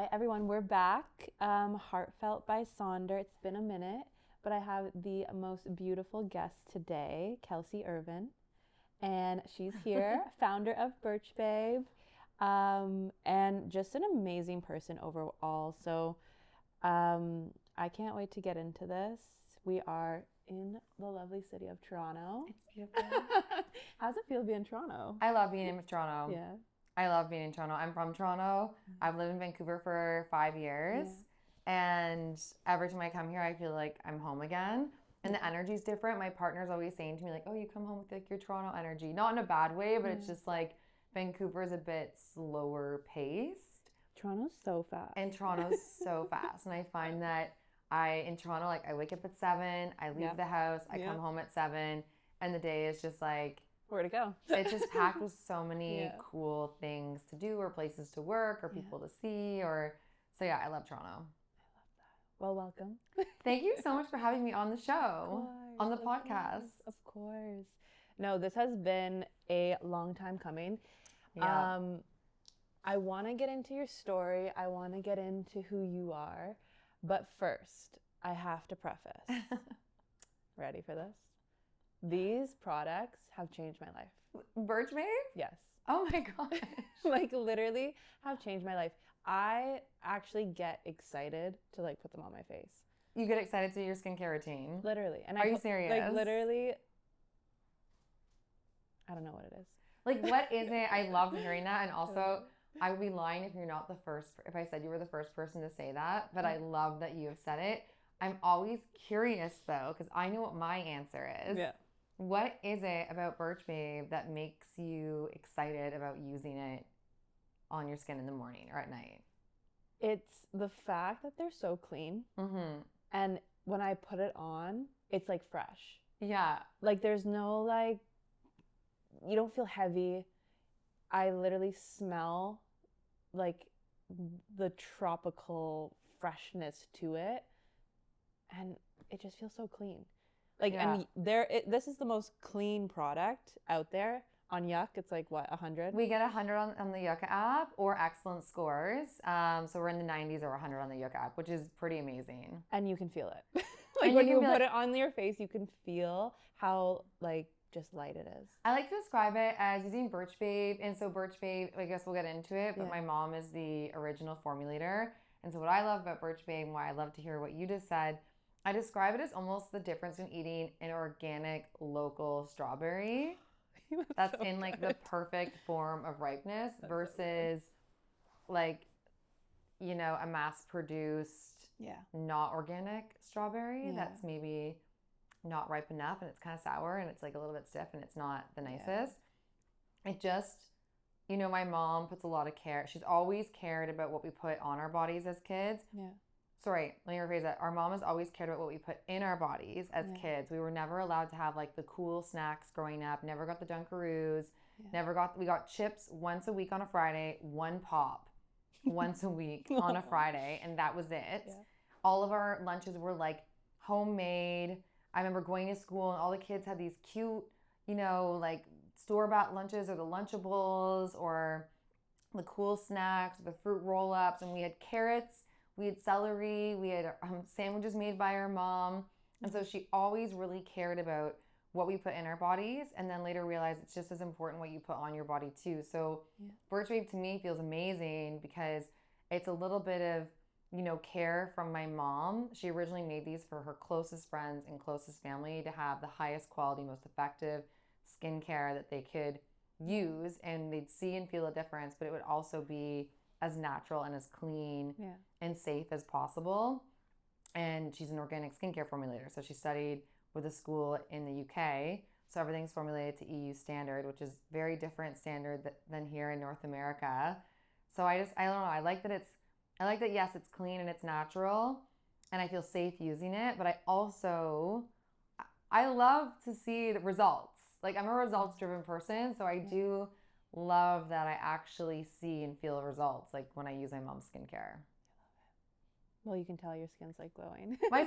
Hi everyone, we're back. Heartfelt by Sonder. It's been a minute, but I have the most beautiful guest today, Kelsey Irvine, and she's here, founder of Birch Babe, and just an amazing person overall. So I can't wait to get into this. We are in the lovely city of Toronto. It's beautiful. How's it feel to be in Toronto? I love being in Toronto. Yeah. I love being in Toronto. I'm from Toronto. I've lived in Vancouver for 5 years. And every time I come here, I feel like I'm home again. And the energy's different. My partner's always saying to me, like, oh, you come home with like your Toronto energy. Not in a bad way, but it's just like Vancouver's a bit slower paced. Toronto's so fast. And Toronto's so fast. And I find that in Toronto, like I wake up at 7, I leave the house, I come home at 7, and the day is just like, where to go? It's just packed with so many cool things to do or places to work or people to see so I love Toronto. I love that. Well, welcome. Thank you so much for having me on the show, on the podcast. Of course. No, this has been a long time coming. Yeah. I want to get into your story. I want to get into who you are. But first, I have to preface. Ready for this? These products have changed my life. Birch Babe? Yes. Oh my gosh. Like literally have changed my life. I actually get excited to like put them on my face. You get excited to do your skincare routine? Literally. And Are you serious? Like literally, I don't know what it is. Like what is it? I love hearing that. And also, I would be lying if you're not the first, if I said you were the first person to say that, but I love that you have said it. I'm always curious though, because I know what my answer is. Yeah. What is it about Birch Babe that makes you excited about using it on your skin in the morning or at night? It's the fact that they're so clean. Mm-hmm. And when I put it on, it's like fresh. Yeah. Like there's no like, you don't feel heavy. I literally smell like the tropical freshness to it. And it just feels so clean. Like, and this is the most clean product out there. On Yuck, it's like, what, 100? We get 100 on the Yuck app or excellent scores. So we're in the 90s or 100 on the Yuck app, which is pretty amazing. And you can feel it. Like, when you put it on your face, you can feel how, like, just light it is. I like to describe it as using Birch Babe. And so Birch Babe, I guess we'll get into it, but my mom is the original formulator. And so what I love about Birch Babe and why I love to hear what you just said, I describe it as almost the difference in eating an organic local strawberry that's so in like the perfect form of ripeness versus like, you know, a mass produced, not organic strawberry that's maybe not ripe enough and it's kind of sour and it's like a little bit stiff and it's not the nicest. It just, you know, my mom puts a lot of care. She's always cared about what we put on our bodies as kids. Yeah. Sorry, let me rephrase that. Our mom has always cared about what we put in our bodies as kids. We were never allowed to have like the cool snacks growing up. Never got the Dunkaroos. We got chips once a week on a Friday, one pop once a week on a Friday, and that was it. Yeah. All of our lunches were like homemade. I remember going to school and all the kids had these cute, you know, like store-bought lunches or the Lunchables or the cool snacks, the fruit roll-ups, and we had carrots. We had celery, we had sandwiches made by our mom. And so she always really cared about what we put in our bodies and then later realized it's just as important what you put on your body too. So Birch Babe to me feels amazing because it's a little bit of, you know, care from my mom. She originally made these for her closest friends and closest family to have the highest quality, most effective skincare that they could use and they'd see and feel a difference, but it would also be as natural and as clean and safe as possible. And she's an organic skincare formulator. So she studied with a school in the UK. So everything's formulated to EU standard, which is very different standard than here in North America. So I don't know. I like that, yes, it's clean and it's natural and I feel safe using it. But I love to see the results. Like I'm a results driven person. So I do love that I actually see and feel results like when I use my mom's skincare. Well, you can tell your skin's like glowing. I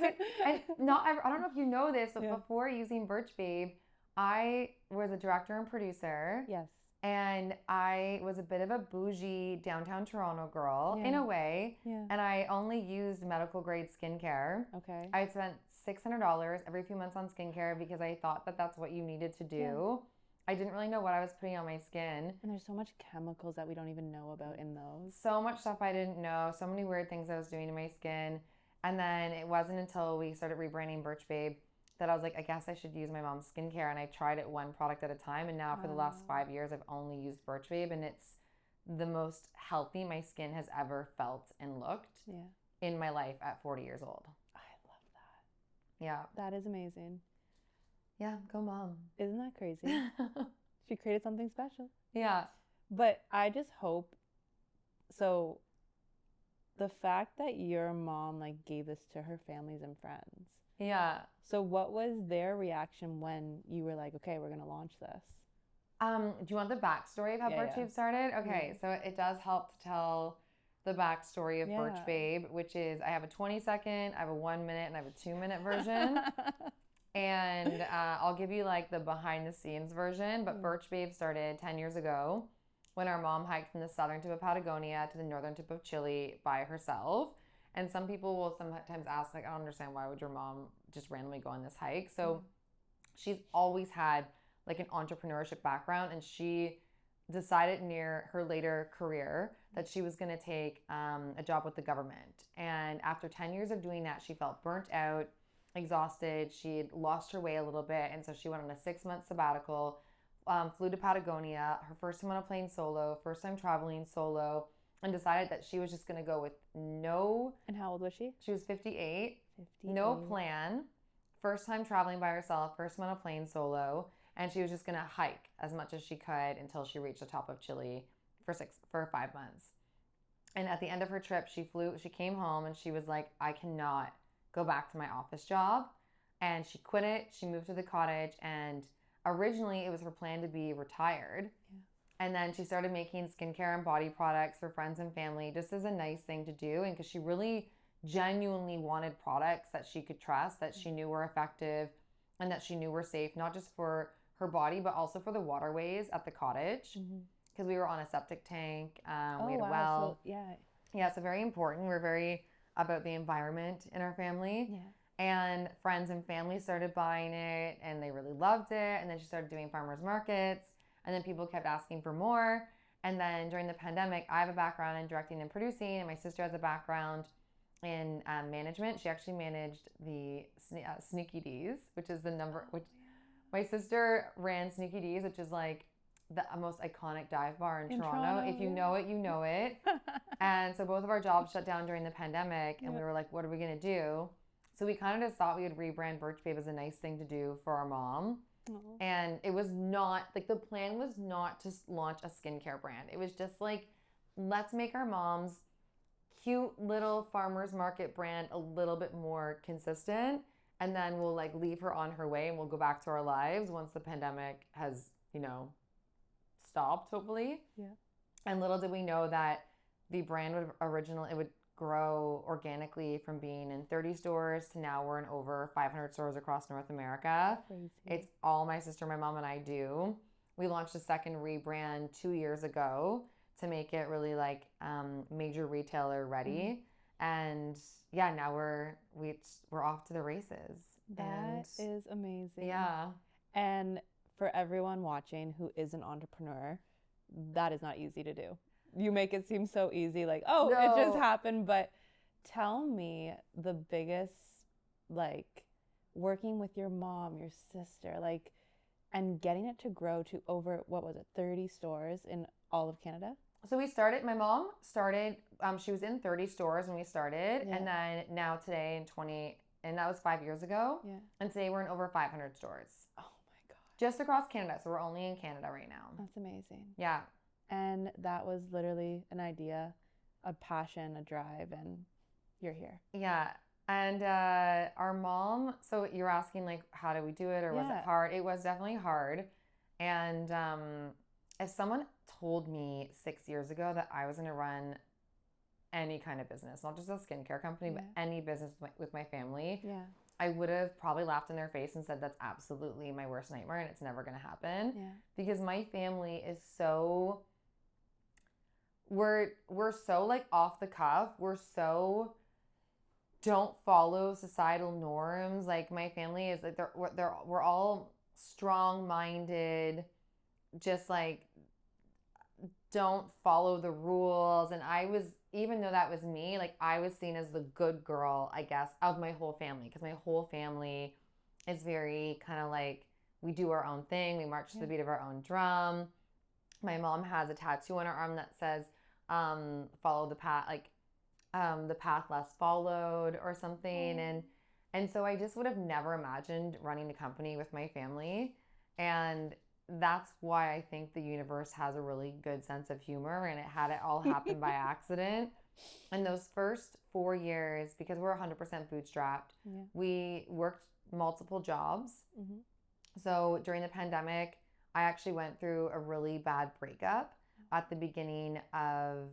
don't know if you know this, but before using Birch Babe, I was a director and producer. Yes. And I was a bit of a bougie downtown Toronto girl in a way. Yeah. And I only used medical grade skincare. Okay. I spent $600 every few months on skincare because I thought that that's what you needed to do. Yeah. I didn't really know what I was putting on my skin. And there's so much chemicals that we don't even know about in those. So much stuff I didn't know. So many weird things I was doing to my skin. And then it wasn't until we started rebranding Birch Babe that I was like, I guess I should use my mom's skincare. And I tried it one product at a time. And now for the last 5 years, I've only used Birch Babe. And it's the most healthy my skin has ever felt and looked in my life at 40 years old. I love that. Yeah. That is amazing. Yeah, go mom. Isn't that crazy? She created something special. Yeah. But I just hope, so the fact that your mom like gave this to her families and friends. Yeah. So what was their reaction when you were like, okay, we're going to launch this? Do you want the backstory of how Birch Babe started? Okay, so it does help to tell the backstory of Birch Babe, which is I have a 20-second, I have a 1 minute, and I have a 2-minute version. And I'll give you like the behind the scenes version. But Birch Babe started 10 years ago when our mom hiked from the southern tip of Patagonia to the northern tip of Chile by herself. And some people will sometimes ask, like, I don't understand, why would your mom just randomly go on this hike? So she's always had like an entrepreneurship background, and she decided near her later career that she was going to take a job with the government. And after 10 years of doing that, she felt burnt out, exhausted. She'd lost her way a little bit. And so she went on a 6-month sabbatical, flew to Patagonia, her first time on a plane solo, first time traveling solo, and decided that she was just going to go with no... And how old was she? She was 58. No plan. First time traveling by herself, first time on a plane solo. And she was just going to hike as much as she could until she reached the top of Chile for 5 months. And at the end of her trip, she came home and she was like, I cannot go back to my office job. And she quit it. She moved to the cottage, and originally it was her plan to be retired. Yeah. And then she started making skincare and body products for friends and family just as a nice thing to do. And because she really genuinely wanted products that she could trust, that she knew were effective, and that she knew were safe, not just for her body, but also for the waterways at the cottage. Because we were on a septic tank. We had a well. So, yeah, so very important. We're very about the environment in our family. Yeah. And friends and family started buying it, and they really loved it. And then she started doing farmers markets, and then people kept asking for more. And then during the pandemic, I have a background in directing and producing, and my sister has a background in management. She actually managed the Sneaky D's, which is the number, my sister ran Sneaky D's, which is like the most iconic dive bar in Toronto. If you know it, you know it. And so both of our jobs shut down during the pandemic, and we were like, what are we going to do? So we kind of just thought we would rebrand Birch Babe as a nice thing to do for our mom. And it was not, like, the plan was not to launch a skincare brand. It was just like, let's make our mom's cute little farmer's market brand a little bit more consistent. And then we'll like leave her on her way, and we'll go back to our lives once the pandemic has, stopped, hopefully. Yeah. And little did we know that the brand would grow organically from being in 30 stores to now we're in over 500 stores across North America. Crazy. It's all my sister, my mom, and I do. We launched a second rebrand 2 years ago to make it really like major retailer ready. And yeah, now we're off to the races. That is amazing. Yeah. And for everyone watching who is an entrepreneur, that is not easy to do. You make it seem so easy, like, oh, no. It just happened. But tell me the biggest, like, working with your mom, your sister, like, and getting it to grow to over, 30 stores in all of Canada? So my mom started, she was in 30 stores when we started. Yeah. And then now today and that was 5 years ago. Yeah. And today we're in over 500 stores. Oh my God. Just across Canada. So we're only in Canada right now. That's amazing. Yeah. And that was literally an idea, a passion, a drive, and you're here. Yeah. And our mom, so you're asking like, how did we do it, or was it hard? It was definitely hard. And if someone told me 6 years ago that I was going to run any kind of business, not just a skincare company, but any business with my family, I would have probably laughed in their face and said, that's absolutely my worst nightmare and it's never going to happen. Yeah. Because my family is so, we're so like off the cuff. We're so don't follow societal norms. Like my family is like, we're all strong-minded, just like don't follow the rules. And I was, even though that was me, like I was seen as the good girl, I guess, of my whole family, because my whole family is very kind of like, we do our own thing. We march to the beat of our own drum. My mom has a tattoo on her arm that says, follow the path, like the path less followed or something. And so I just would have never imagined running a company with my family. And that's why I think the universe has a really good sense of humor, and it had it all happen by accident. And those first 4 years, because we're 100% bootstrapped, we worked multiple jobs. Mm-hmm. So during the pandemic, I actually went through a really bad breakup at the beginning of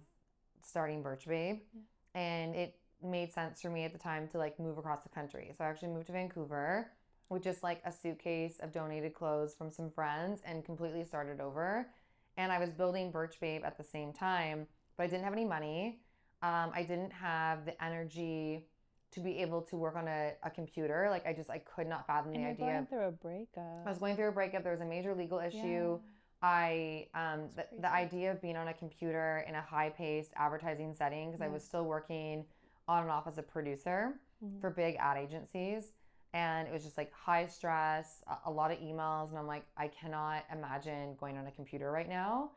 starting Birch Babe. Yeah. And it made sense for me at the time to like move across the country. So I actually moved to Vancouver with just like a suitcase of donated clothes from some friends and completely started over. And I was building Birch Babe at the same time, but I didn't have any money. I didn't have the energy to be able to work on a computer. Like I could not fathom the idea. Going through a breakup. I was going through a breakup. There was a major legal issue. Yeah. The idea of being on a computer in a high-paced advertising setting, because I was still working on and off as a producer for big ad agencies. And it was just like high stress, a lot of emails. And I'm like, I cannot imagine going on a computer right now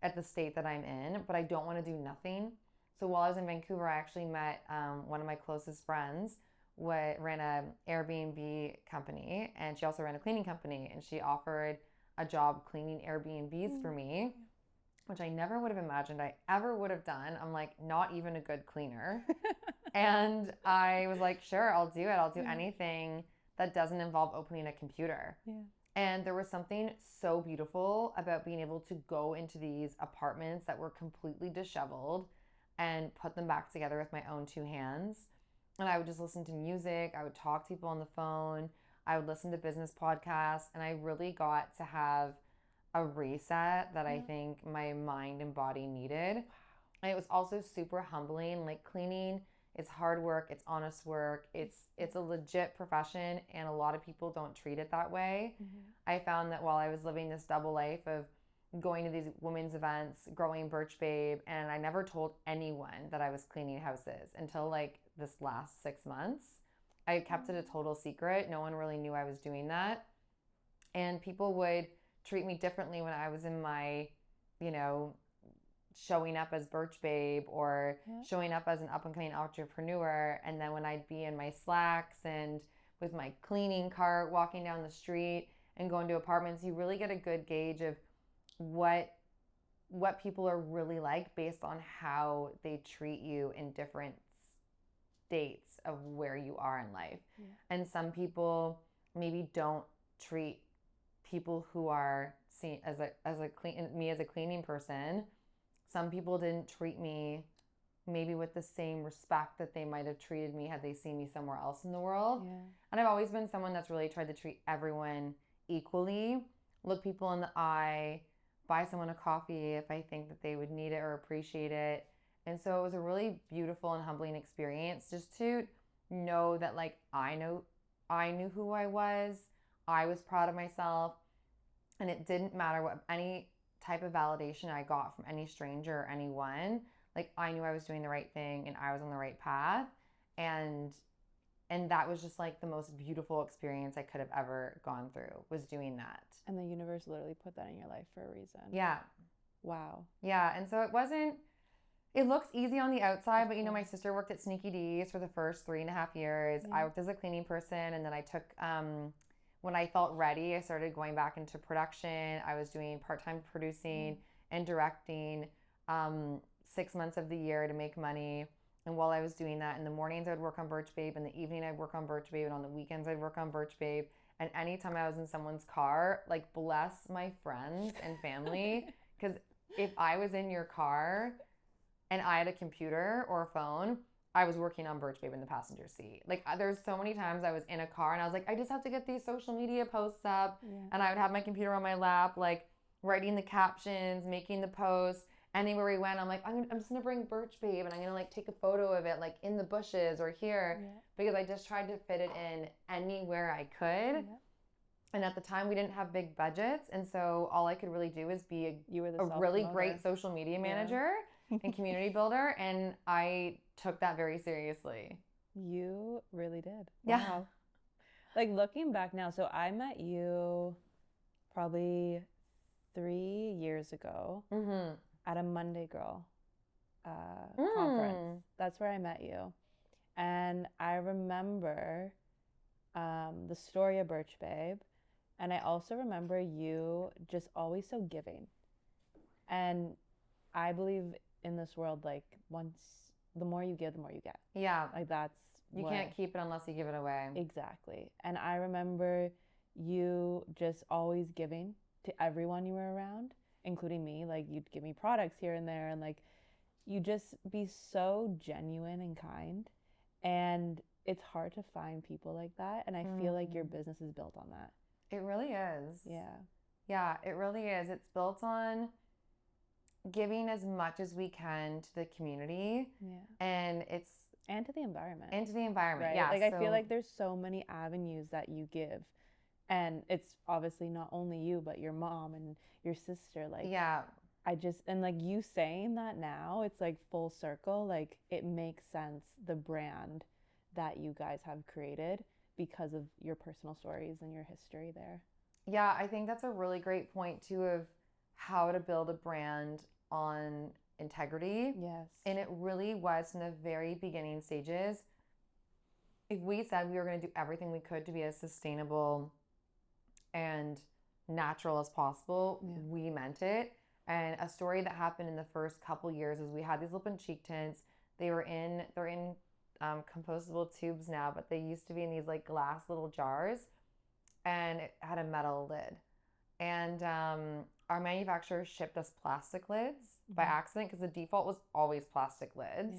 at the state that I'm in, but I don't want to do nothing. So while I was in Vancouver, I actually met one of my closest friends ran an Airbnb company, and she also ran a cleaning company, and she offered a job cleaning Airbnbs for me, which I never would have imagined I ever would have done. I'm like, not even a good cleaner. And I was like, sure, I'll do it. I'll do anything that doesn't involve opening a computer. Yeah. And there was something so beautiful about being able to go into these apartments that were completely disheveled and put them back together with my own two hands. And I would just listen to music. I would talk to people on the phone. I would listen to business podcasts. And I really got to have a reset that I think my mind and body needed. And it was also super humbling. Like cleaning, it's hard work. It's honest work. It's a legit profession. And a lot of people don't treat it that way. Mm-hmm. I found that while I was living this double life of going to these women's events, growing Birch Babe, and I never told anyone that I was cleaning houses until like this last 6 months. I kept it a total secret. No one really knew I was doing that. And people would treat me differently when I was in my, showing up as Birch Babe or showing up as an up-and-coming entrepreneur. And then when I'd be in my slacks and with my cleaning cart walking down the street and going to apartments, you really get a good gauge of what people are really like based on how they treat you in different states of where you are in life. Yeah. And some people maybe don't treat people who are seen as me as a cleaning person. Some people didn't treat me maybe with the same respect that they might have treated me had they seen me somewhere else in the world. Yeah. And I've always been someone that's really tried to treat everyone equally, look people in the eye, buy someone a coffee if I think that they would need it or appreciate it. And so it was a really beautiful and humbling experience just to know that like I knew who I was proud of myself, and it didn't matter what any type of validation I got from any stranger or anyone. Like I knew I was doing the right thing and I was on the right path, and that was just like the most beautiful experience I could have ever gone through, was doing that. And the universe literally put that in your life for a reason. Yeah. Wow. Yeah. And so it looks easy on the outside, but my sister worked at Sneaky D's for the first 3.5 years. Yeah. I worked as a cleaning person, and then I took, when I felt ready, I started going back into production. I was doing part-time producing and directing 6 months of the year to make money. And while I was doing that, in the mornings I'd work on Birch Babe, in the evening I'd work on Birch Babe, and on the weekends I'd work on Birch Babe. And anytime I was in someone's car, like bless my friends and family, because if I was in your car and I had a computer or a phone, I was working on Birch Babe in the passenger seat. Like there's so many times I was in a car and I was like, I just have to get these social media posts up. Yeah. And I would have my computer on my lap, like writing the captions, making the posts. Anywhere we went, I'm like, I'm just going to bring Birch Babe and I'm going to like take a photo of it like in the bushes or here because I just tried to fit it in anywhere I could. Yeah. And at the time we didn't have big budgets. And so all I could really do is be a really great social media manager and community builder. And I took that very seriously. You really did. Yeah. Wow. Like looking back now, so I met you probably 3 years ago at a Monday Girl conference. That's where I met you. And I remember the story of Birch Babe. And I also remember you just always so giving. And I believe in this world, like the more you give, the more you get. Yeah. Like that's you can't keep it unless you give it away. Exactly. And I remember you just always giving to everyone you were around, including me. Like you'd give me products here and there, and like you just be so genuine and kind. And it's hard to find people like that. And I feel like your business is built on that. It really is. Yeah. Yeah, it really is. It's built on giving as much as we can to the community. Yeah. And to the environment. Right? Yeah. Like I feel like there's so many avenues that you give. And it's obviously not only you, but your mom and your sister. Like yeah. And like you saying that now, it's like full circle. Like it makes sense, the brand that you guys have created because of your personal stories and your history there. Yeah, I think that's a really great point too of how to build a brand on integrity. Yes. And it really was from the very beginning stages. If we said we were going to do everything we could to be as sustainable and natural as possible, we meant it. And a story that happened in the first couple years is we had these lip and cheek tints. They're in compostable tubes now, but they used to be in these like glass little jars, and it had a metal lid. And our manufacturer shipped us plastic lids by accident because the default was always plastic lids.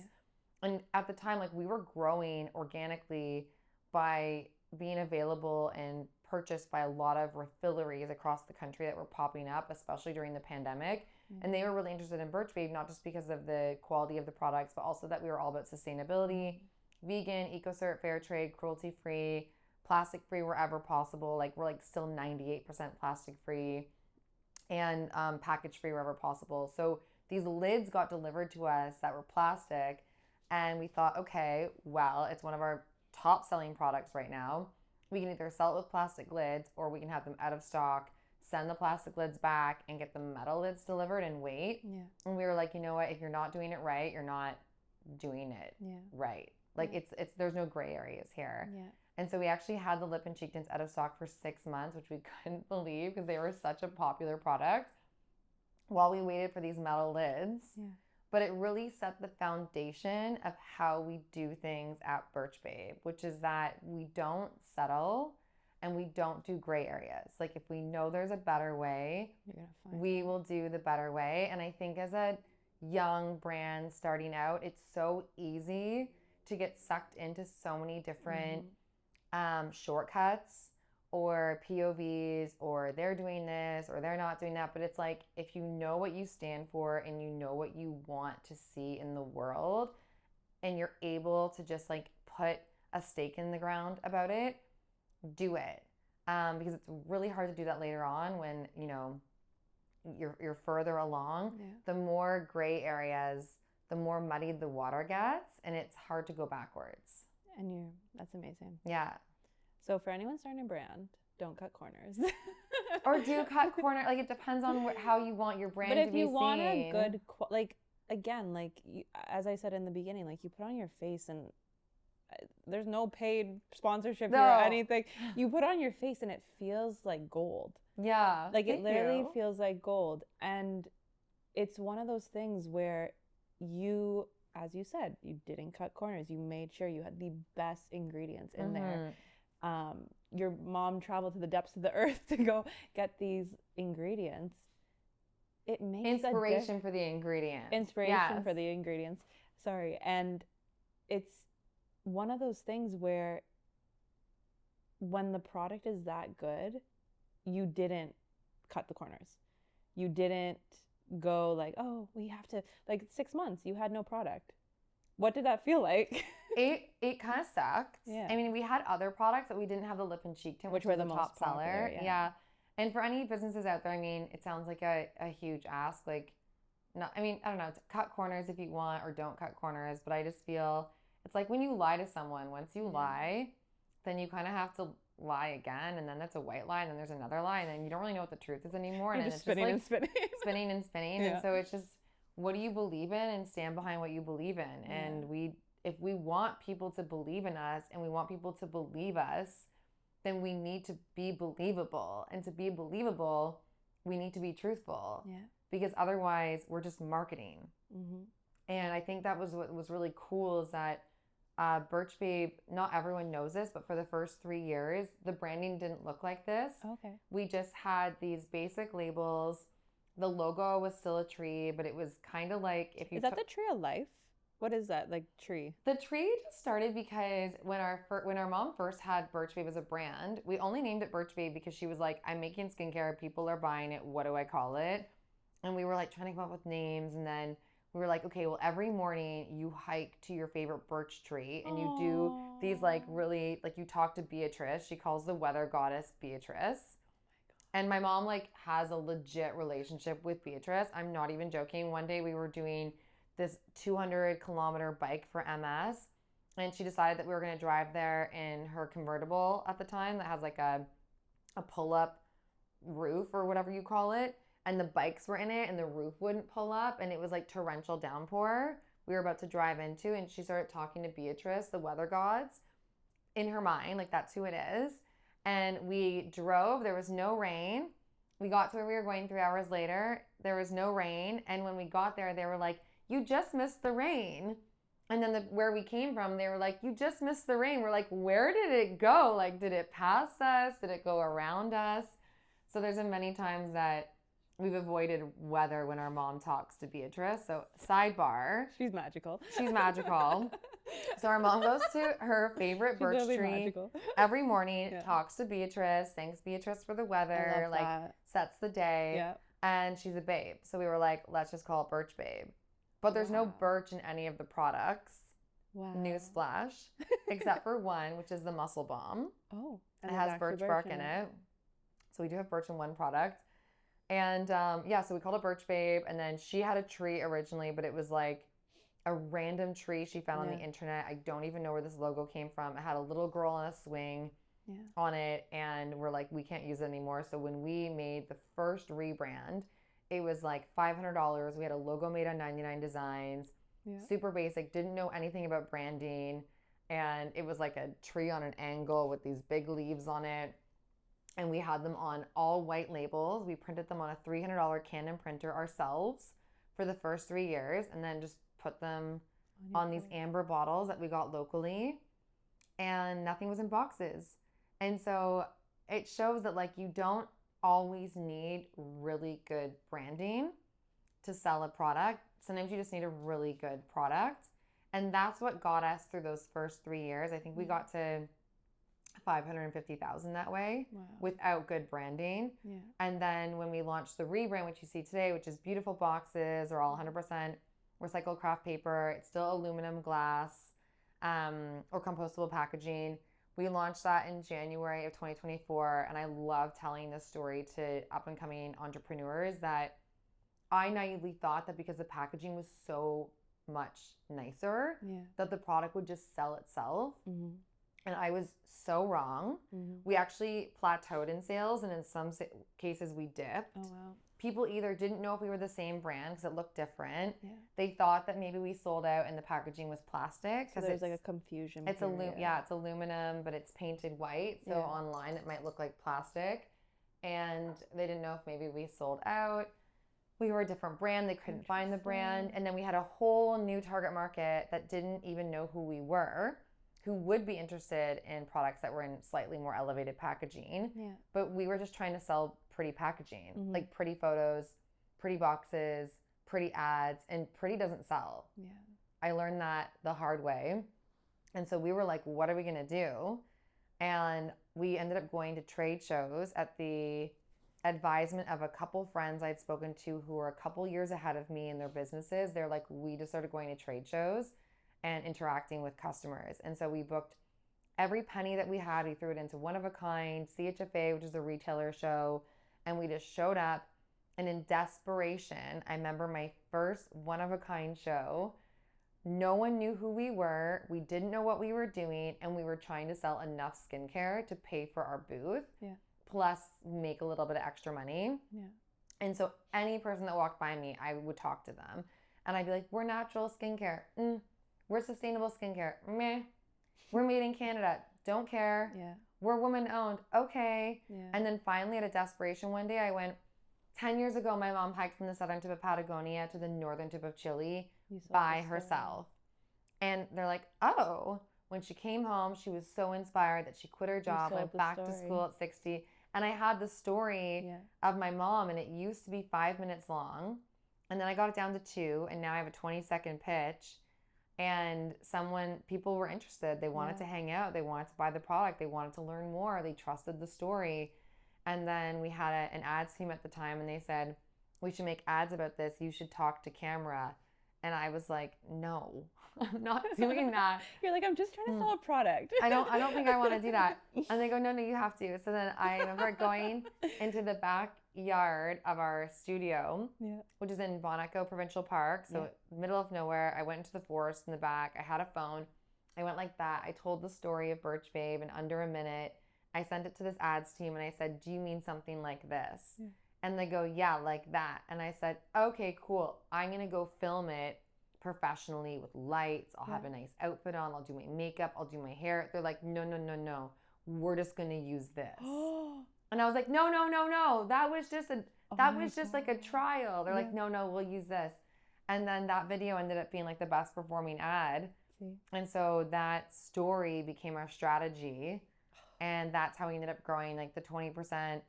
Yeah. And at the time, like we were growing organically by being available and purchased by a lot of refilleries across the country that were popping up, especially during the pandemic. And they were really interested in Birch Babe, not just because of the quality of the products, but also that we were all about sustainability, vegan, eco-cert, fair trade, cruelty-free, plastic-free wherever possible. Like we're like still 98% plastic-free and package-free wherever possible. So these lids got delivered to us that were plastic, and we thought, okay, well, it's one of our top-selling products right now. We can either sell it with plastic lids or we can have them out of stock, send the plastic lids back and get the metal lids delivered and wait. Yeah. And we were like, you know what? If you're not doing it right, you're not doing it right. Like it's there's no gray areas here. Yeah. And so we actually had the lip and cheek tints out of stock for 6 months, which we couldn't believe because they were such a popular product while we waited for these metal lids. Yeah. But it really set the foundation of how we do things at Birch Babe, which is that we don't settle and we don't do gray areas. Like if we know there's a better way, we will do the better way. And I think as a young brand starting out, it's so easy to get sucked into so many different shortcuts or POVs, or they're doing this or they're not doing that. But it's like, if you know what you stand for and you know what you want to see in the world and you're able to just like put a stake in the ground about it, do it. Because it's really hard to do that later on when, you know, you're further along. Yeah. The more gray areas, the more muddied the water gets, and it's hard to go backwards. And that's amazing. Yeah. So for anyone starting a brand, don't cut corners. Or do cut corner. Like it depends on how you want your brand to be seen. But if you want a good, like again, like as I said in the beginning, like you put on your face and there's no paid sponsorship here or anything. You put on your face and it feels like gold. Yeah. Like it literally feels like gold. And it's one of those things where you, as you said, you didn't cut corners. You made sure you had the best ingredients in there. Your mom traveled to the depths of the earth to go get these ingredients. It makes inspiration for the ingredients. Inspiration for the ingredients. Sorry. And it's one of those things where when the product is that good, you didn't cut the corners. You didn't go like, oh, we have to, like 6 months, you had no product. What did that feel like? It kind of sucked. Yeah. I mean, we had other products that we didn't have the lip and cheek tint, which were was the top most popular, seller. yeah. And for any businesses out there, I mean, it sounds like a huge ask. Like, not, I mean, I don't know, cut corners if you want or don't cut corners, but I just feel it's like when you lie to someone, once you lie, then you kind of have to lie again, and then that's a white lie, and then there's another lie, and then you don't really know what the truth is anymore. You're And just then it's spinning just like and spinning. spinning and spinning. Yeah. And so it's just, what do you believe in, and stand behind what you believe in. And if we want people to believe in us and we want people to believe us, then we need to be believable. And to be believable, we need to be truthful. Yeah. Because otherwise we're just marketing. Mm-hmm. And I think that was what was really cool, is that Birch Babe, not everyone knows this, but for the first 3 years, the branding didn't look like this. Okay. We just had these basic labels. The logo was still a tree, but it was kind of like, if you Is that the tree of life? What is that, like, tree? The tree just started because when our mom first had Birch Babe as a brand, we only named it Birch Babe because she was like, I'm making skincare, people are buying it, what do I call it? And we were like trying to come up with names, and then we were like, okay, well, every morning you hike to your favorite birch tree and you do these like really, like, you talk to Beatrice. She calls the weather goddess Beatrice. And my mom like has a legit relationship with Beatrice. I'm not even joking. One day we were doing this 200-kilometer bike for MS, and she decided that we were going to drive there in her convertible at the time that has like a pull-up roof or whatever you call it, and the bikes were in it and the roof wouldn't pull up, and it was like torrential downpour we were about to drive into, and she started talking to Beatrice, the weather gods, in her mind, like that's who it is. And we drove, there was no rain. We got to where we were going 3 hours later, there was no rain, and when we got there, they were like, you just missed the rain. And then where we came from, they were like, you just missed the rain. We're like, where did it go? Like, did it pass us? Did it go around us? So there's been many times that we've avoided weather when our mom talks to Beatrice. So sidebar. She's magical. She's magical. So our mom goes to her favorite birch tree magical. every morning, talks to Beatrice, thanks Beatrice for the weather, like that. Sets the day. Yeah. And she's a babe. So we were like, let's just call it Birch Babe. But there's no birch in any of the products. Wow. Newsflash. Except for one, which is the Muscle Balm. Oh. It has birch bark in it. So we do have birch in one product. And so we called it Birch Babe. And then she had a tree originally, but it was like a random tree she found on the internet. I don't even know where this logo came from. It had a little girl on a swing on it. And we're like, we can't use it anymore. So when we made the first rebrand, it was like $500. We had a logo made on 99 Designs. Super basic. Didn't know anything about branding. And it was like a tree on an angle with these big leaves on it. And we had them on all white labels. We printed them on a $300 Canon printer ourselves for the first 3 years, and then just put them on these amber bottles that we got locally. And nothing was in boxes. And so it shows that like you don't always need really good branding to sell a product. Sometimes you just need a really good product. And that's what got us through those first 3 years. I think we got to 550,000 that way without good branding. And then when we launched the rebrand, which you see today, which is beautiful boxes, are all 100% recycled craft paper. It's still aluminum glass or compostable packaging. We launched that in January of 2024. And I love telling this story to up and coming entrepreneurs that I naively thought that because the packaging was so much nicer, that the product would just sell itself. And I was so wrong. We actually plateaued in sales, and in some cases we dipped. Oh, wow. People either didn't know if we were the same brand because it looked different. They thought that maybe we sold out and the packaging was plastic. So there's like a confusion. It's it's aluminum, but it's painted white. So online it might look like plastic. And they didn't know if maybe we sold out. We were a different brand. They couldn't find the brand. And then we had a whole new target market that didn't even know who we were, who would be interested in products that were in slightly more elevated packaging. But we were just trying to sell pretty packaging, like pretty photos, pretty boxes, pretty ads, and pretty doesn't sell. I learned that the hard way. And so we were like, what are we going to do? And we ended up going to trade shows at the advisement of a couple friends I'd spoken to who were a couple years ahead of me in their businesses. They're like, we just started going to trade shows and interacting with customers. And so we booked every penny that we had. We threw it into one of a kind, CHFA, which is a retailer show. And we just showed up. And in desperation, I remember my first one of a kind show. No one knew who we were. We didn't know what we were doing. And we were trying to sell enough skincare to pay for our booth. Yeah. Plus make a little bit of extra money. Yeah. And so any person that walked by me, I would talk to them. And I'd be like, we're natural skincare. We're sustainable skincare. Meh. We're made in Canada. Don't care. Yeah. We're woman owned. Okay. Yeah. And then finally out of desperation one day I went, 10 years ago, my mom hiked from the southern tip of Patagonia to the northern tip of Chile by herself. And they're like, oh, when she came home, she was so inspired that she quit her job, went back to school at 60. And I had the story of my mom, and it used to be 5 minutes long. And then I got it down to 2, and now I have a 20-second pitch. And people were interested. They wanted to hang out. They wanted to buy the product. They wanted to learn more. They trusted the story. And then we had an ads team at the time, and they said, we should make ads about this. You should talk to camera. And I was like, no, I'm not doing that. You're like, I'm just trying to sell a product. I don't think I want to do that. And they go, no, you have to. So then I remember going into the backyard of our studio, which is in Bon Echo Provincial Park. So middle of nowhere. I went into the forest in the back. I had a phone. I went like that. I told the story of Birch Babe in under a minute. I sent it to this ads team and I said, do you mean something like this? Yeah. And they go, yeah, like that. And I said, okay, cool. I'm going to go film it professionally with lights. I'll have a nice outfit on. I'll do my makeup. I'll do my hair. They're like, no. We're just going to use this. And I was like, no. That was just like a trial. They're like, no, we'll use this. And then that video ended up being like the best performing ad. And so that story became our strategy. And that's how we ended up growing like the 20%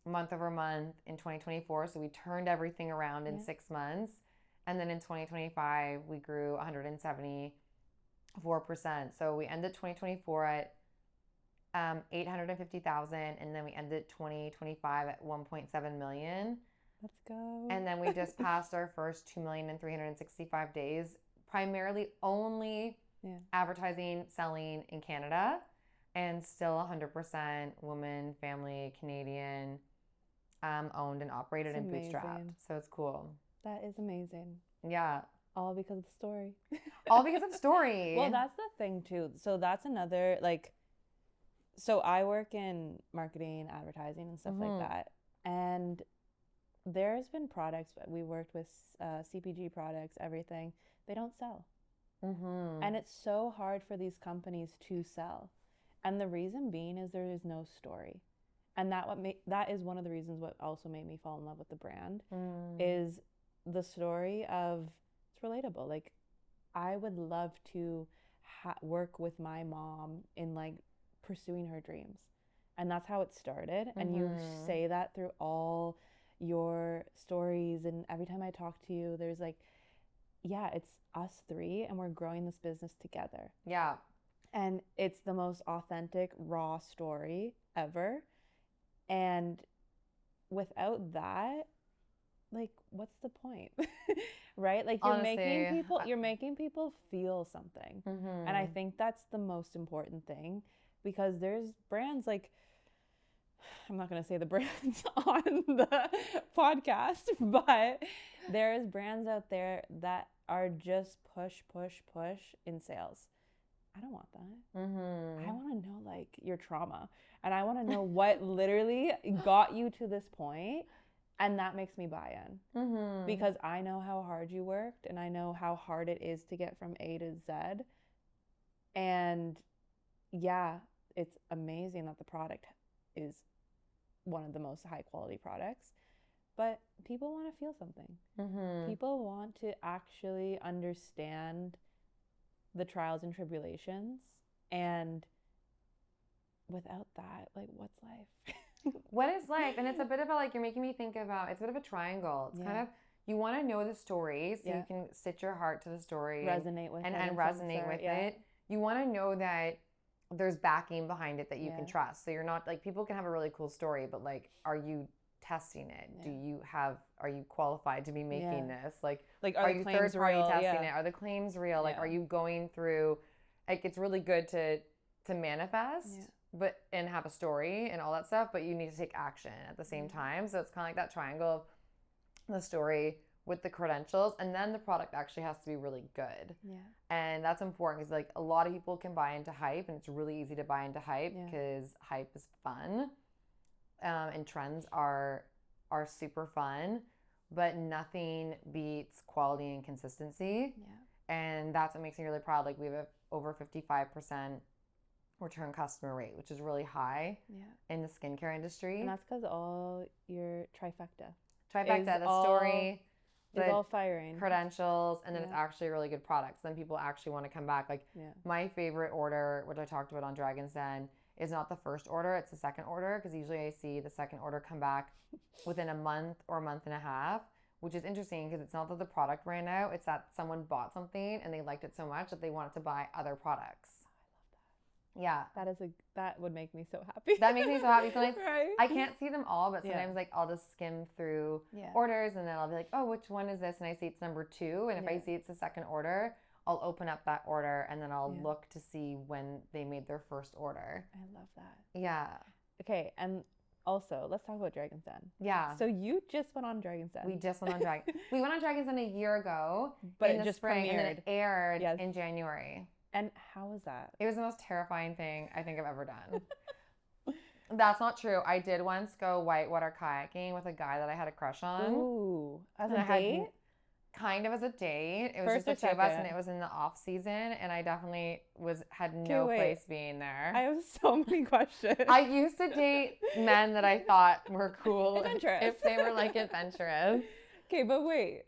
month over month in 2024. So we turned everything around in 6 months. And then in 2025, we grew 174%. So we ended 2024 at 850,000. And then we ended 2025 at 1.7 million. Let's go. And then we just passed our first 2 million in 365 days, primarily only advertising, selling in Canada. And still 100% woman, family, Canadian, owned and operated and bootstrapped. So it's cool. That is amazing. Yeah. All because of the story. All because of the story. Well, that's the thing too. So that's another, so I work in marketing, advertising and stuff like that. And there's been products, we worked with CPG products, everything. They don't sell. And it's so hard for these companies to sell. And the reason being is there is no story. And that is one of the reasons what also made me fall in love with the brand is the story of, it's relatable. Like, I would love to work with my mom in pursuing her dreams. And that's how it started. And you say that through all your stories. And every time I talk to you, there's it's us three and we're growing this business together. Yeah. And it's the most authentic, raw story ever. And without that, what's the point? Right? Honestly, you're making people feel something. And I think that's the most important thing, because there's brands I'm not going to say the brands on the podcast, but there's brands out there that are just push in sales. I don't want that. I want to know your trauma, and I want to know what literally got you to this point, and that makes me buy in because I know how hard you worked, and I know how hard it is to get from A to Z. And yeah, it's amazing that the product is one of the most high quality products, but people want to feel something. People want to actually understand the trials and tribulations, and without that, what's life? What is life? And it's a bit of a, you're making me think about, it's a bit of a triangle. It's kind of, you want to know the story so you can stitch your heart to the story, resonate with and resonate with it. you want to know that there's backing behind it that you can trust. So you're not like, people can have a really cool story, but like, are you testing it? Are you qualified to be making this? Like are you third party testing it? Are the claims real? Like, are you going through, like, it's really good to manifest, but, and have a story and all that stuff, but you need to take action at the same time. So it's kind of like that triangle of the story with the credentials, and then the product actually has to be really good. Yeah. And that's important because like a lot of people can buy into hype, and it's really easy to buy into hype because hype is fun. And trends are super fun, but nothing beats quality and consistency. Yeah. And that's what makes me really proud. Like, we have over 55% return customer rate, which is really high in the skincare industry. And that's because all your trifecta, the story, it's all firing, credentials, and then it's actually a really good product. So then people actually want to come back. Like my favorite order, which I talked about on Dragon's Den, is not the first order, it's the second order, because usually I see the second order come back within a month or a month and a half, which is interesting because it's not that the product ran out, it's that someone bought something and they liked it so much that they wanted to buy other products. Yeah. That would make me so happy. That makes me so happy. Sometimes I can't see them all, but sometimes like I'll just skim through orders, and then I'll be like, oh, which one is this? And I see it's number 2. And if I see it's the second order, I'll open up that order and then I'll look to see when they made their first order. I love that. Yeah. Okay. And also, let's talk about Dragon's Den. Yeah. So you just went on Dragon's Den. We just went on We went on Dragon's Den a year ago, but in it the just spring, premiered. and then it aired in January. And how was that? It was the most terrifying thing I think I've ever done. That's not true. I did once go whitewater kayaking with a guy that I had a crush on. Ooh, as a date? Kind of as a date. It was just the 2 of us, and it was in the off season, and I definitely had no place being there. I have so many questions. I used to date men that I thought were cool. Adventurous. If they were like adventurous. Okay, but wait.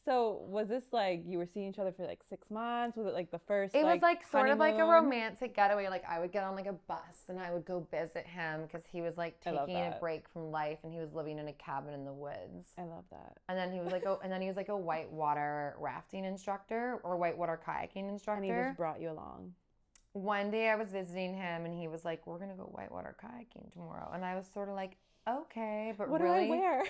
So was this like you were seeing each other for like 6 months? Was it like the first? It was like sort of like a honeymoon? romantic getaway. Like I would get on like a bus and I would go visit him because he was like taking a break from life and he was living in a cabin in the woods. I love that. And then he was like a whitewater rafting instructor or whitewater kayaking instructor. And he just brought you along. One day I was visiting him and he was like, "We're gonna go whitewater kayaking tomorrow," and I was sort of like, "Okay, but what really, do I wear?"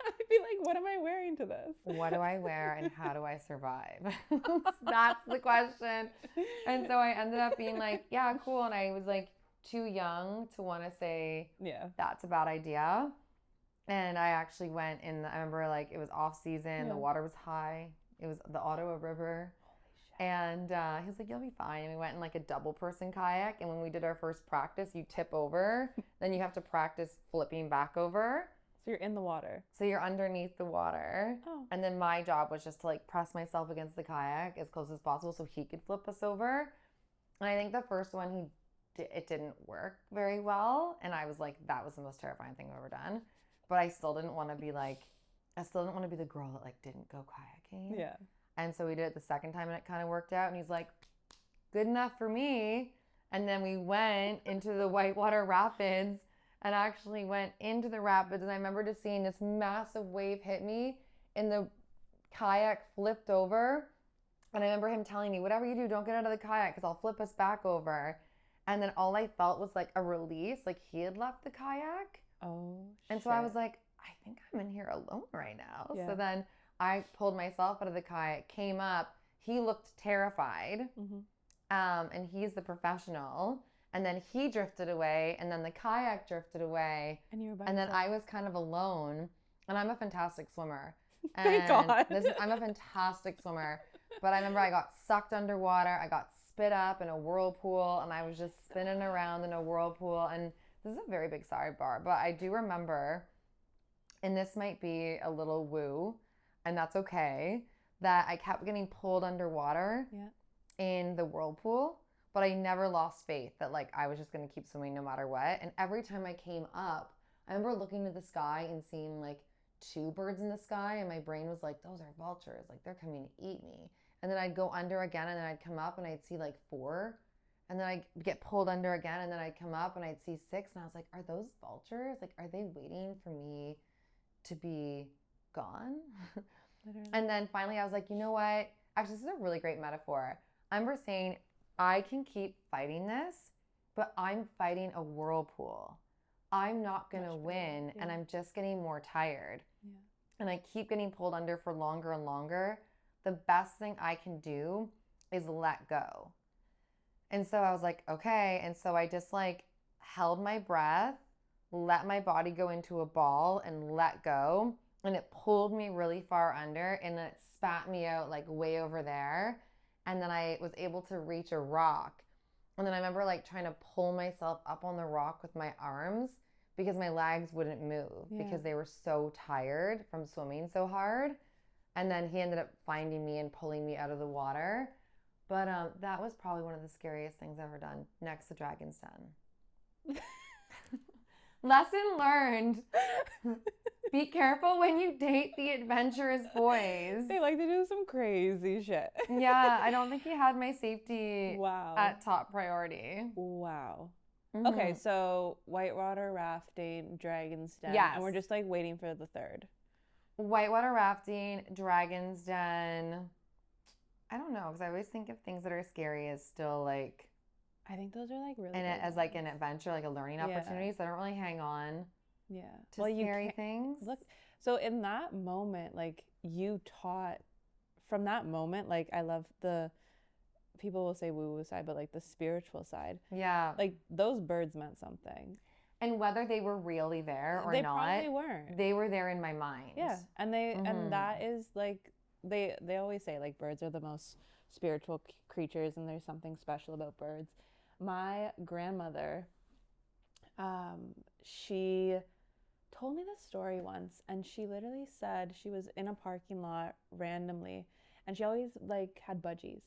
I'd be like, what am I wearing to this? What do I wear and how do I survive? That's the question. And so I ended up being like, yeah, cool. And I was like too young to want to say, that's a bad idea. And I actually went I remember like it was off season. The water was high. It was the Ottawa River. And he was like, you'll be fine. And we went in like a double person kayak. And when we did our first practice, you tip over. Then you have to practice flipping back over. So you're in the water. So you're underneath the water. Oh. And then my job was just to like press myself against the kayak as close as possible so he could flip us over. And I think the first one it didn't work very well. And I was like, that was the most terrifying thing I've ever done. But I still didn't want to be the girl that like didn't go kayaking. Yeah. And so we did it the second time and it kind of worked out. And he's like, good enough for me. And then we went into the whitewater rapids and actually went into the rapids. And I remember just seeing this massive wave hit me and the kayak flipped over. And I remember him telling me, whatever you do, don't get out of the kayak because I'll flip us back over. And then all I felt was like a release, like he had left the kayak. Oh, and so I was like, I think I'm in here alone right now. Yeah. So then I pulled myself out of the kayak, came up. He looked terrified. Mm-hmm. And he's the professional. And then he drifted away, and then the kayak drifted away. And then I was kind of alone. And I'm a fantastic swimmer. And thank God. I'm a fantastic swimmer. But I remember I got sucked underwater. I got spit up in a whirlpool, and I was just spinning around in a whirlpool. And this is a very big sidebar, but I do remember, and this might be a little woo, and that's okay, that I kept getting pulled underwater in the whirlpool. But I never lost faith that like I was just going to keep swimming no matter what. And every time I came up, I remember looking to the sky and seeing like 2 birds in the sky. And my brain was like, those are vultures. Like they're coming to eat me. And then I'd go under again and then I'd come up and I'd see like 4. And then I'd get pulled under again and then I'd come up and I'd see 6. And I was like, are those vultures? Like, are they waiting for me to be gone? And then finally I was like, you know what? Actually, this is a really great metaphor. I remember saying, I can keep fighting this, but I'm fighting a whirlpool. I'm not going to win, and I'm just getting more tired. Yeah. And I keep getting pulled under for longer and longer. The best thing I can do is let go. And so I was like, okay. And so I just like held my breath, let my body go into a ball and let go. And it pulled me really far under, and then it spat me out like way over there. And then I was able to reach a rock. And then I remember like trying to pull myself up on the rock with my arms because my legs wouldn't move because they were so tired from swimming so hard. And then he ended up finding me and pulling me out of the water. But that was probably one of the scariest things I've ever done, next to Dragon's Den. Lesson learned. Be careful when you date the adventurous boys. They like to do some crazy shit. Yeah, I don't think he had my safety at top priority. Wow. Mm-hmm. Okay, so whitewater rafting, Dragon's Den. Yes. And we're just like waiting for the third. Whitewater rafting, Dragon's Den. I don't know, because I always think of things that are scary as still like... I think those are like really and as like an adventure, like a learning opportunity. So I don't really hang on to scary things. Look, so in that moment, like you taught from that moment, like I love the, people will say woo-woo side, but like the spiritual side. Yeah. Like those birds meant something. And whether they were really there or not. They probably weren't. They were there in my mind. Yeah. And and that is like, they always say like birds are the most spiritual creatures and there's something special about birds. My grandmother, she told me this story once, and she literally said she was in a parking lot randomly, and she always like had budgies.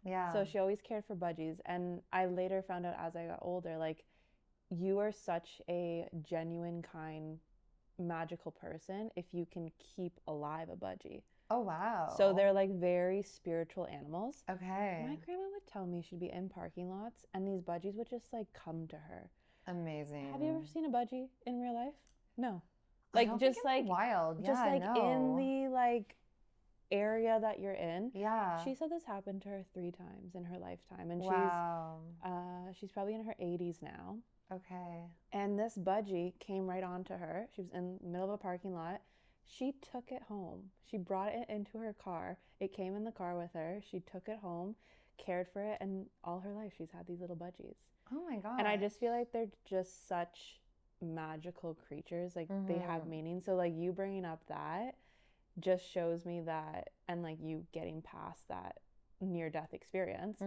Yeah. So she always cared for budgies, and I later found out as I got older, like you are such a genuine, kind, magical person if you can keep alive a budgie. Oh, wow. So they're like very spiritual animals. Okay. My grandma would tell me she'd be in parking lots and these budgies would just like come to her. Amazing. Have you ever seen a budgie in real life? No. Like just like wild. Just like in the like area that you're in. Yeah. She said this happened to her 3 times in her lifetime, and she's probably in her 80s now. Okay. And this budgie came right onto her. She was in the middle of a parking lot. She took it home. She brought it into her car. It came in the car with her. She took it home, cared for it, and all her life she's had these little budgies. Oh my God. And I just feel like they're just such magical creatures. Like they have meaning. So like you bringing up that just shows me that, and like you getting past that near-death experience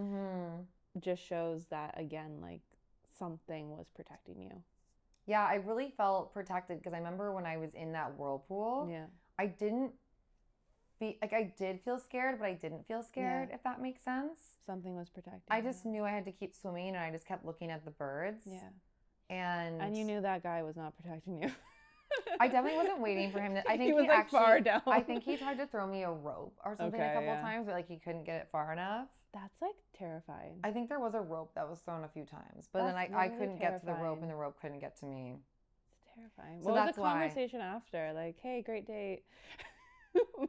just shows that, again, like something was protecting you. Yeah, I really felt protected because I remember when I was in that whirlpool, I didn't I did feel scared, but I didn't feel scared, if that makes sense. Something was protecting I just knew I had to keep swimming, and I just kept looking at the birds. Yeah. And you knew that guy was not protecting you. I definitely wasn't waiting for him. I think he was like actually, far down. I think he tried to throw me a rope or something a couple times, but like he couldn't get it far enough. That's like terrifying. I think there was a rope that was thrown a few times, but then I couldn't get to the rope, and the rope couldn't get to me. It's terrifying. So what was the conversation after? Like, hey, great date.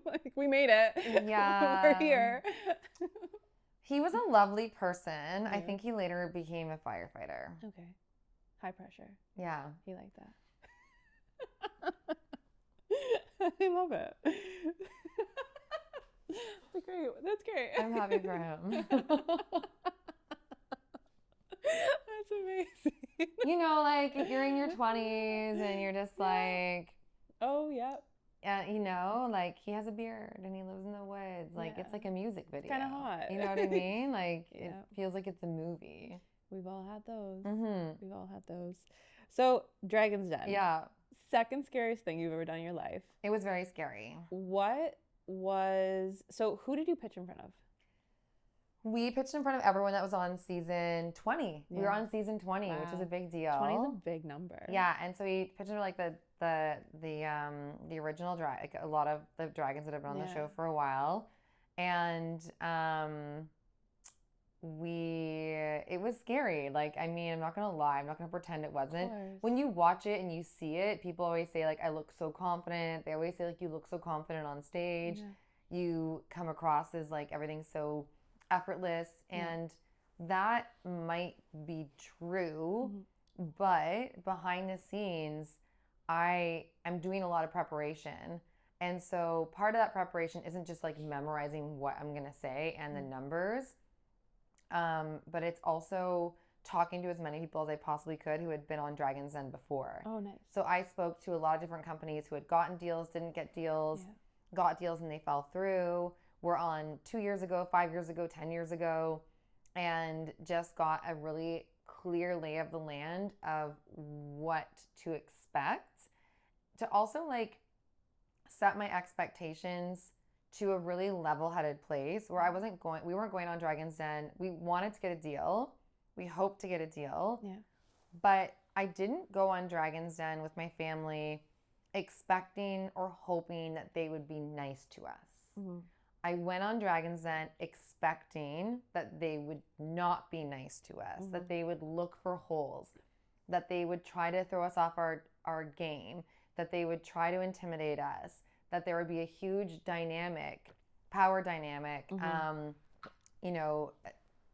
Like, we made it. Yeah. We're here. He was a lovely person. Yeah. I think he later became a firefighter. Okay. High pressure. Yeah. He liked that. I love it. That's great. That's great. I'm happy for him. That's amazing. You know, like if you're in your 20s and you're just like, oh, yeah. You know, like he has a beard and he lives in the woods. Like it's like a music video. Kind of hot. You know what I mean? Like it feels like it's a movie. We've all had those. We've all had those. So Dragon's Den. Yeah. Second scariest thing you've ever done in your life. It was very scary. So who did you pitch in front of? We pitched in front of everyone that was on season 20. Yeah. We were on season 20, which is a big deal. 20 is a big number. Yeah, and so we pitched in like the original like a lot of the dragons that have been on the show for a while, and it was scary. Like, I mean, I'm not gonna lie, I'm not gonna pretend it wasn't. When you watch it and you see it, people always say like I look so confident. They always say like you look so confident on stage. You come across as like everything's so effortless. And that might be true, but behind the scenes, I am doing a lot of preparation. And so part of that preparation isn't just like memorizing what I'm going to say and the numbers, but it's also talking to as many people as I possibly could who had been on Dragon's Den before. Oh, nice. So I spoke to a lot of different companies who had gotten deals, didn't get deals, got deals and they fell through, were on 2 years ago, 5 years ago, 10 years ago, and just got a really clear lay of the land of what to expect. To also like set my expectations to a really level-headed place where we weren't going on Dragon's Den. We wanted to get a deal. We hoped to get a deal. Yeah. But I didn't go on Dragon's Den with my family expecting or hoping that they would be nice to us. I went on Dragon's Den expecting that they would not be nice to us, that they would look for holes, that they would try to throw us off our game, that they would try to intimidate us, that there would be a huge power dynamic,